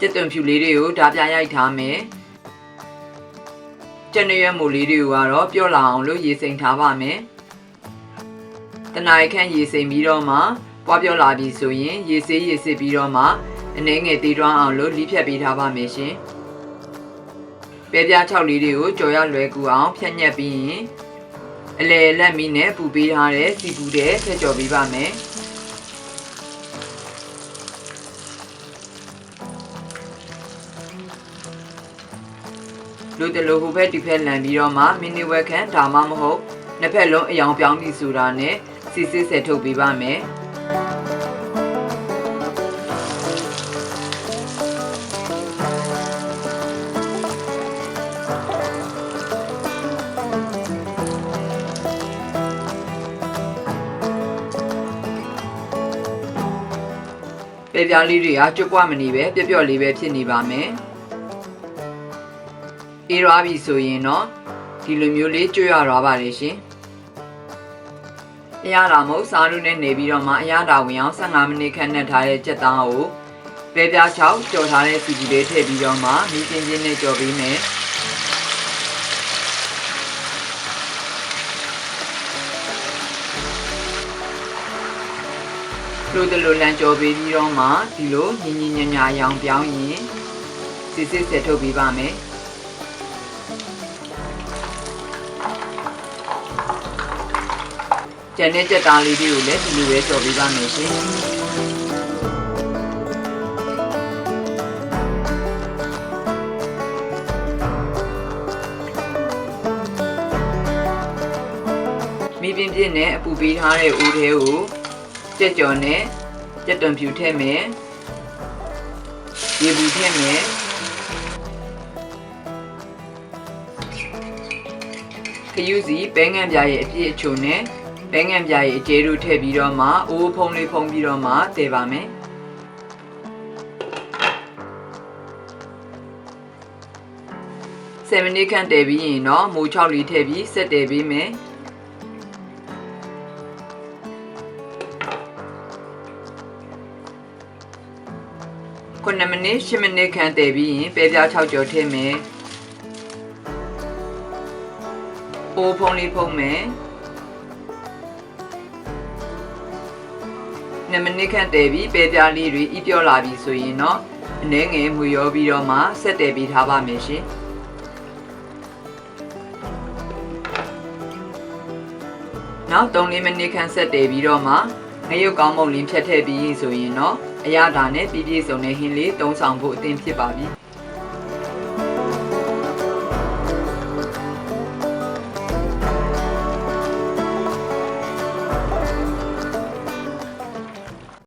က်သွန်ဖြူလေးတွေကိုဓာပြရိုက်ထားမယ်ကြက်နရွက်မူလေးတွေကိုကတော့ပြော့လာအောင်လို့ရေစိမ်ထားပါမယ်တနားရီခန့်ရေစိမ်ပြီးတော့မှပွားပြော့လာပြီဆိုရင်ရေဆေးရေစစ်ပြီးတော့မှအနည်းငယ်သေးတွန်းအောင်လို့လီးဖြတ်ပေးထားပါမယ်ရှင်ပဲပြား6လေးတွေကိုကြော်ရလွယ်ကူအောင်ဖြတ်ညက်ပြီးရင်အလဲလက်မီနဲ့ပူပေးထားတဲ့စီပူတဲ့ထည့်ကြော်ပေးပါမယ်လူတလူဟိုဘက်ဒီဘက်လန်ပြီးတော့မှမိနစ်ဝက်ခန့်ဒါမှမဟုတ်နှစ်ဖက်လုံးအယောင်ပြောင်းပြီးဆိုတာနဲ့စီစစ်ဆက်ထုတ်ပေးပါမယ်ပဲပြားလေးတွေကကျွတ်ပွားမနေပဲပျော့ပျော့လေးပဲဖြစ်နေပါမယ်အေးရွာပြီဆိုရင်တော့ဒီလိုမျိုးလေးကျွတ်ရတော့ပါတယ်ရှင်အရသာမဟုတ်စားလို့နဲ့နေပြီးတော့မှအရသာဝင်အောင်15မိနစ်ခန့်နဲ့ထားတဲ့ကြက်သားကိုပဲပြား6ကြော်ထားတဲ့စီကြီးလေးထည့်ပြီးတော့မှမီးချင်းချင်းနဲ့ကြော်ပေးမယ်လိုတလိုလန်ကြော်ပေးပြီးတော့မှဒီလိုညင်ညင်ညာရောင်ပြောင်းရင်စစ်စစ်ဆက်ထုတ်ပေးပါမယ်ကျန်တဲ့ကြက်သားလေးတွေကိုလည်းဒီလိုပဲကြော်ပေးပါမယ်ရှင်မိပြင်းပြင်းနဲ့အပူပေးထားတဲ့အိုးထဲကိုကြက်ကြော်နဲ့ကြက်သွန်ဖြူထည့်မယ်ရေဘူးထည့်မယ်ခယူးစီပဲငံပြားရဲ့အပြည့်အချိုနဲ့ပဲငံပြားရဲ့အကျဲတို့ထည့်ပြီးတော့မှအိုးဖုံးလေးဖုံးပြီးတော့မှတည်ပါမယ်7မိနစ်ခန့်တည်ပြီးရင်တော့မိုး6လေးထည့်ပြီးဆက်တည်ပေးမယ်9မိနစ်10မိနစ်ခန့်တည်ပြီးရင်ပဲပြား6ကြော်ထည့်မယ်အိုးဖုံးလေးဖုံးမယ်2မိနစ်ခန့်တည်ပြီးပဲပြားလေးတွေဤပြော့လာပြီဆိုရင်တော့အနည်းငယ်မူရောပြီးတော့မှဆက်တည်ပေးထားပါမယ်ရှင်နောက်3-4မိနစ်ခန့်ဆက်တည်ပြီးတော့မှငရုတ်ကောင်းမုန့်လေးဖြတ်ထည့်ပြီးဆိုရင်တော့အရသာနဲ့ပြည့်ပြည့်စုံတဲ့ဟင်းလေးသုံးဆောင်ဖို့အသင့်ဖြစ်ပါပြီ